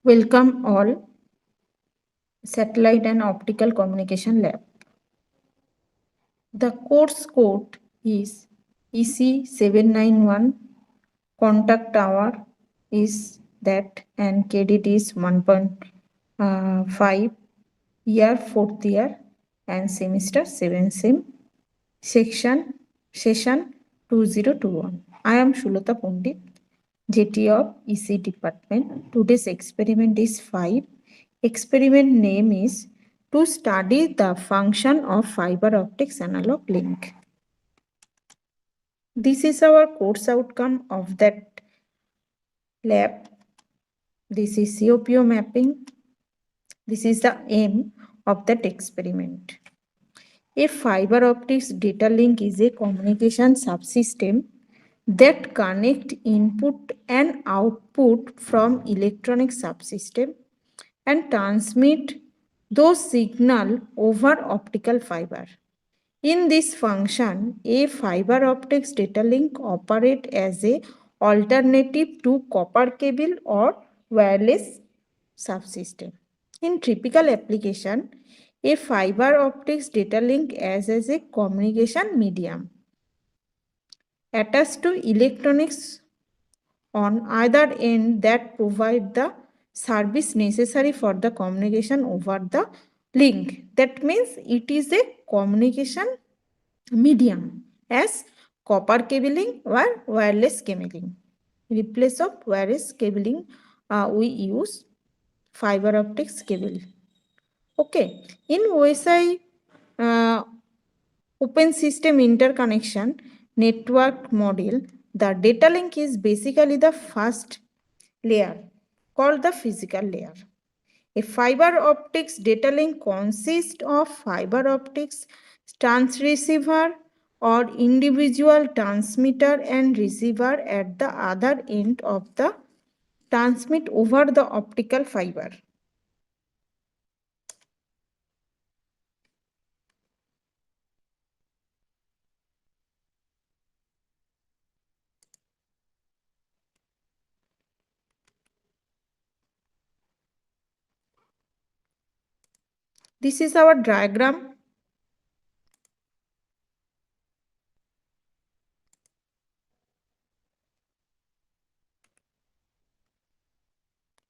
Welcome all, Satellite and Optical Communication Lab. The course code is EC791. Contact hour is that, and credit is 1.5, year 4th year, and semester 7 sim, session 2021. I am Shulata Pundit, JT of EC department. Today's experiment is 5. Experiment name is to study the function of fiber optics analog link. This is our course outcome of that lab. This is COPO mapping. This is the aim of that experiment. A fiber optics data link is a communication subsystem that connect input and output from electronic subsystem and transmit those signal over optical fiber. In this function, a fiber optics data link operate as a alternative to copper cable or wireless subsystem. In typical application, a fiber optics data link acts as a communication medium attached to electronics on either end that provide the service necessary for the communication over the link. That means it is a communication medium as copper cabling or wireless cabling. Replace of wireless cabling, we use fiber optics cable. Okay, in OSI Open System Interconnection Network model, the data link is basically the first layer called the physical layer. A fiber optics data link consists of fiber optics transceiver or individual transmitter and receiver at the other end of the transmit over the optical fiber. This is our diagram.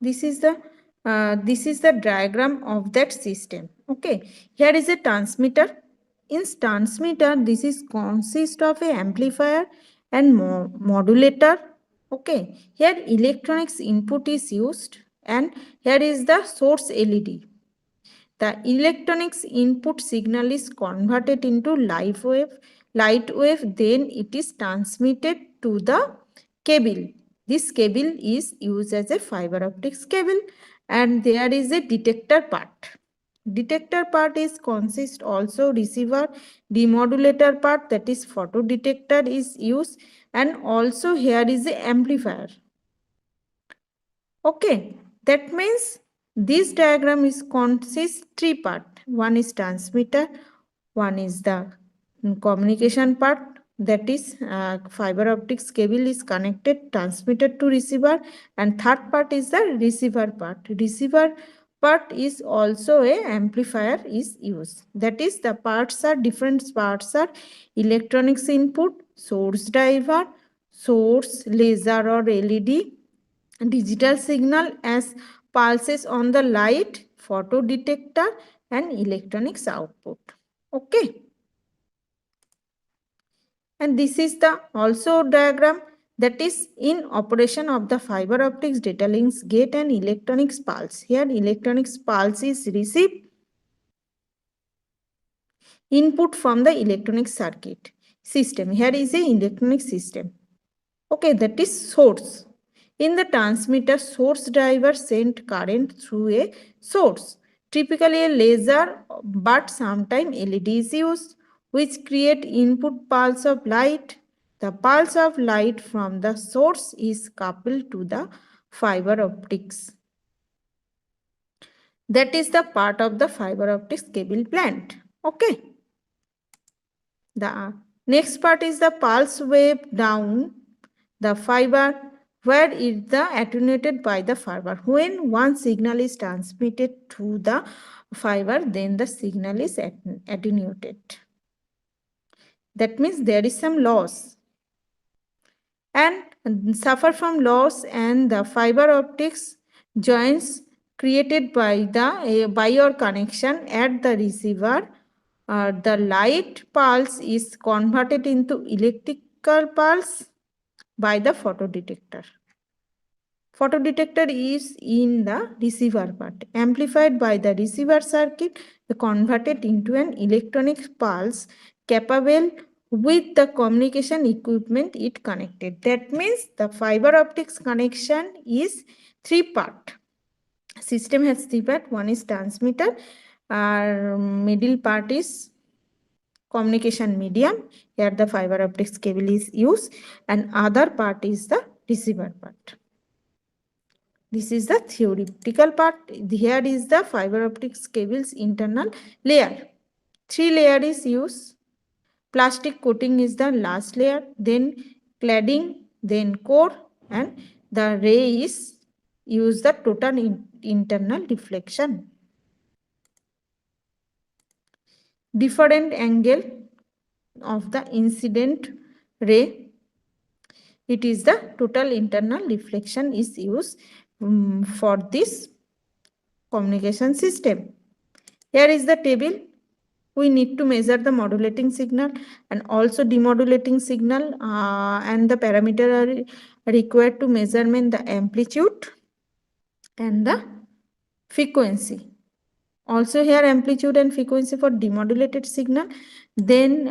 This is the diagram of that system. Okay, here is a transmitter. In transmitter, this is consist of a amplifier and modulator. Okay, here electronics input is used, and here is the source LED. The electronics input signal is converted into light wave, then it is transmitted to the cable. This cable is used as a fiber optics cable, and there is a detector part. Detector part is consist also receiver, demodulator part, that is photodetector is used, and also here is a amplifier. Okay, that means this diagram is consists three part. One is transmitter, one is the communication part, that is fiber optics cable is connected, transmitted to receiver, and third part is the receiver part. Receiver part is also a amplifier is used. That is the parts are different parts are electronics input, source driver, source laser or LED, digital signal as pulses on the light, photodetector, and electronics output. Okay, and this is the also diagram that is in operation of the fiber optics data links gate and electronics pulse. Here electronics pulse is received input from the electronic circuit system. Here is a electronic system. Okay, that is source. In the transmitter, source driver sent current through a source, typically a laser, but sometimes LED is used, which create input pulse of light. The pulse of light from the source is coupled to the fiber optics. That is the part of the fiber optics cable plant. Okay. The next part is the pulse wave down the fiber where is the attenuated by the fiber. When one signal is transmitted through the fiber, then the signal is attenuated. That means there is some loss and suffer from loss, and the fiber optics joints created by your connection at the receiver, the light pulse is converted into electrical pulse by the photodetector. Photodetector is in the receiver part, amplified by the receiver circuit, converted into an electronic pulse capable with the communication equipment it connected. That means the fiber optics connection is three part. System has three part. One is transmitter, middle part is communication medium. Here the fiber optics cable is used, and other part is the receiver part. This is the theoretical part. Here is the fiber optics cable's internal layer. Three layer is used. Plastic coating is the last layer, then cladding, then core, and the ray is use the total internal deflection. Different angle of the incident ray. It is the total internal deflection is used for this communication system. Here is the table. We need to measure the modulating signal and also demodulating signal, and the parameter are required to measurement the amplitude and the frequency. Also here amplitude and frequency for demodulated signal. Then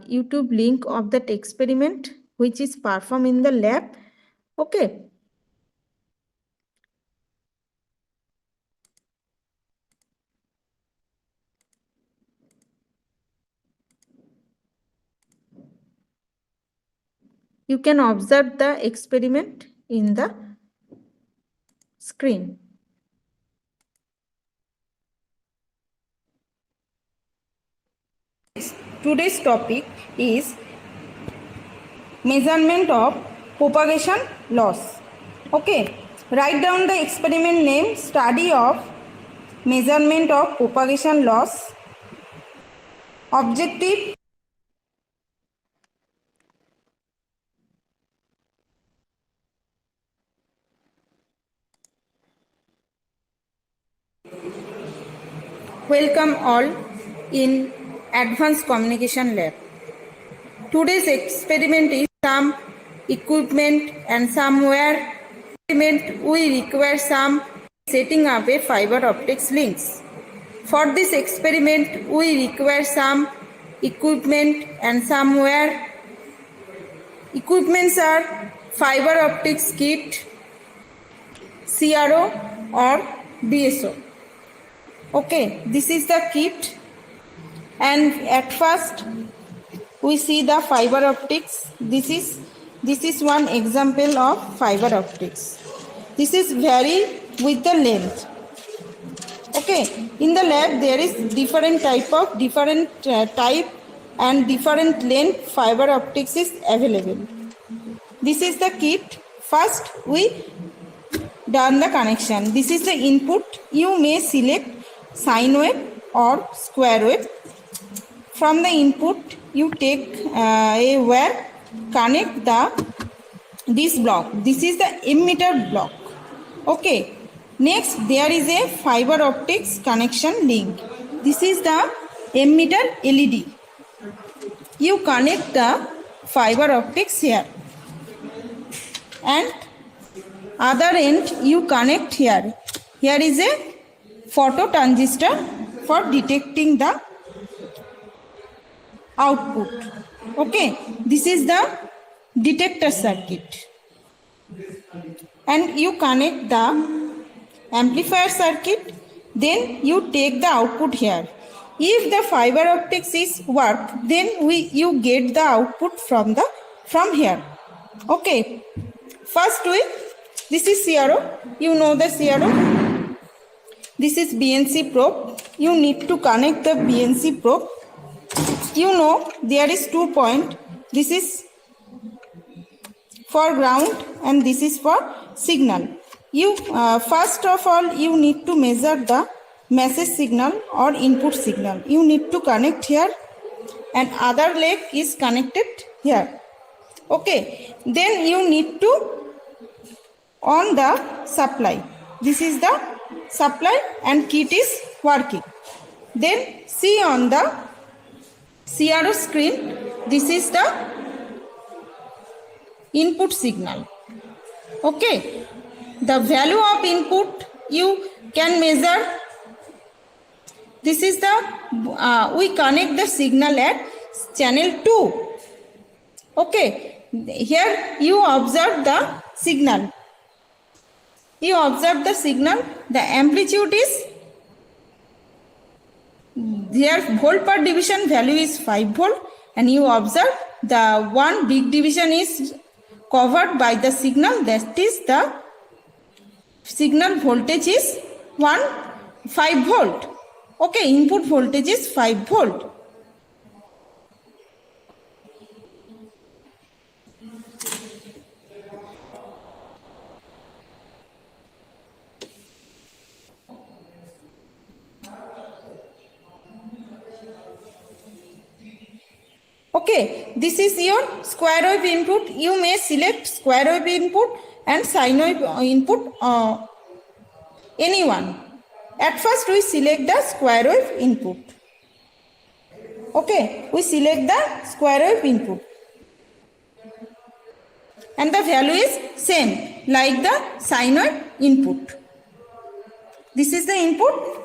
YouTube link of that experiment which is performed in the lab. Okay. You can observe the experiment in the screen. Today's topic is measurement of propagation loss. Okay, write down the experiment name, study of measurement of propagation loss. Objective: welcome all in Advanced Communication Lab. Today's experiment is some equipment and somewhere experiment we require some setting up a fiber optics links. For this experiment we require some equipment and somewhere equipments are fiber optics kit, CRO or DSO. Okay, this is the kit, and at first we see the fiber optics. This is one example of fiber optics. This is vary with the length. Okay, in the lab there is different type and different length fiber optics is available. This is the kit. First we done the connection. This is the input. You may select sine wave or square wave. From the input you take a wire, connect this block. This is the emitter block. Okay, next there is a fiber optics connection link. This is the emitter LED. You connect the fiber optics here, and other end you connect here. Here is a photo transistor for detecting the output. Okay, this is the detector circuit, and you connect the amplifier circuit. Then you take the output here. If the fiber optics is work, then you get the output from here. Okay, first this is CRO. You know the CRO. This is BNC probe. You need to connect the BNC probe. You know there is 2 point. This is for ground, and this is for signal. You first of all you need to measure the message signal or input signal. You need to connect here, and other leg is connected here. Okay, then you need to on the supply. This is the supply and kit is working. Then see on the CRO screen, this is the input signal. Okay, the value of input you can measure. This is the we connect the signal at channel 2. Okay, here you observe the signal. You observe the signal, the amplitude is, their volt per division value is 5 volt, and you observe the one big division is covered by the signal, that is the signal voltage is 5 volt. Okay, input voltage is 5 volt. Okay, this is your square wave input. You may select square wave input and sine wave input, anyone. At first we select the square wave input. Okay, we select the square wave input. And the value is same like the sine wave input. This is the input.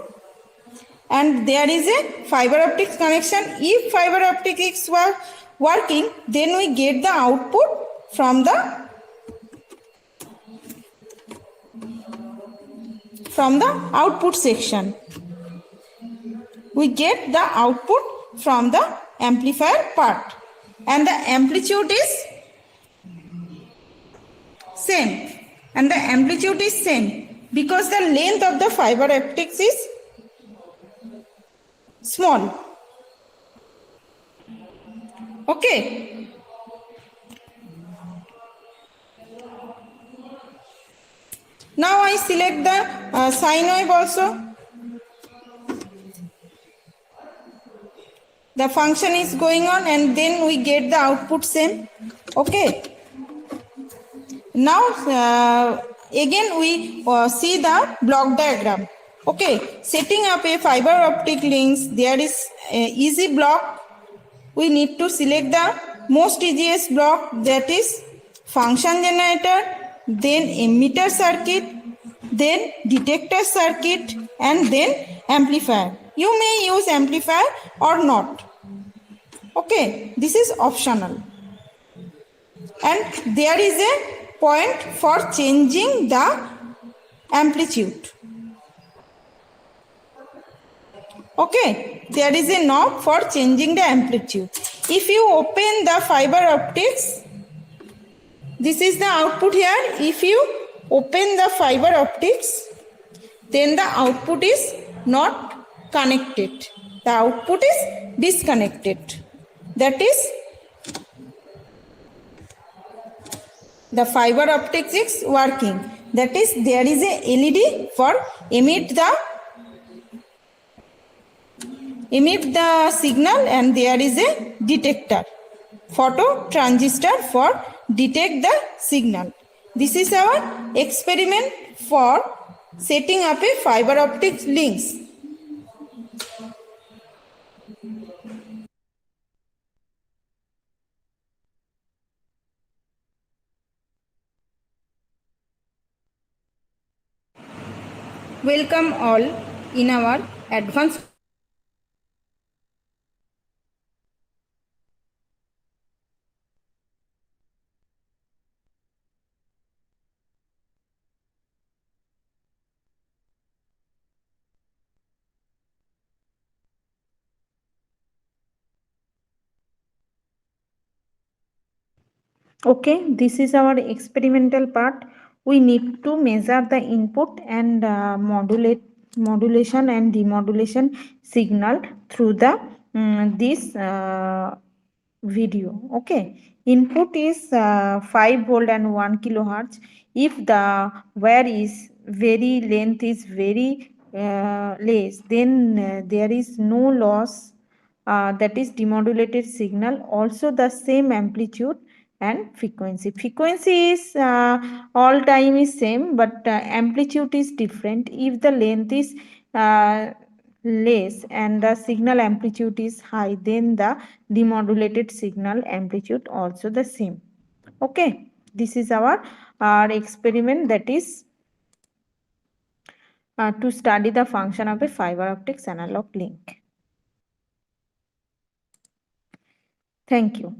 And there is a fiber optics connection. If fiber optics were working, then we get the output from the output section. We get the output from the amplifier part, and the amplitude is same, and the amplitude is same because the length of the fiber optics is small. Okay. Now I select the sine wave also. The function is going on, and then we get the output same. Okay. Now again we see the block diagram. Okay, setting up a fiber optic links, there is a easy block. We need to select the most easiest block, that is function generator, then emitter circuit, then detector circuit, and then amplifier. You may use amplifier or not. Okay, this is optional. And there is a point for changing the amplitude. Okay, there is a knob for changing the amplitude. If you open the fiber optics, this is the output here. If you open the fiber optics, then the output is not connected. The output is disconnected. That is, the fiber optics is working. That is, there is a LED for emit the signal, and there is a detector, photo transistor for detect the signal. This is our experiment for setting up a fiber optic links. Welcome all in our advanced Okay, this is our experimental part. We need to measure the input and modulation and demodulation signal through the this video. Okay, input is 5 volt and 1 kilohertz. If the wire is very length is very less, then there is no loss, that is demodulated signal, also the same amplitude and frequency is all time is same, but amplitude is different. If the length is uh, less and the signal amplitude is high, then the demodulated signal amplitude also the same. Okay, this is our experiment, that is to study the function of a fiber optics analog link. Thank you.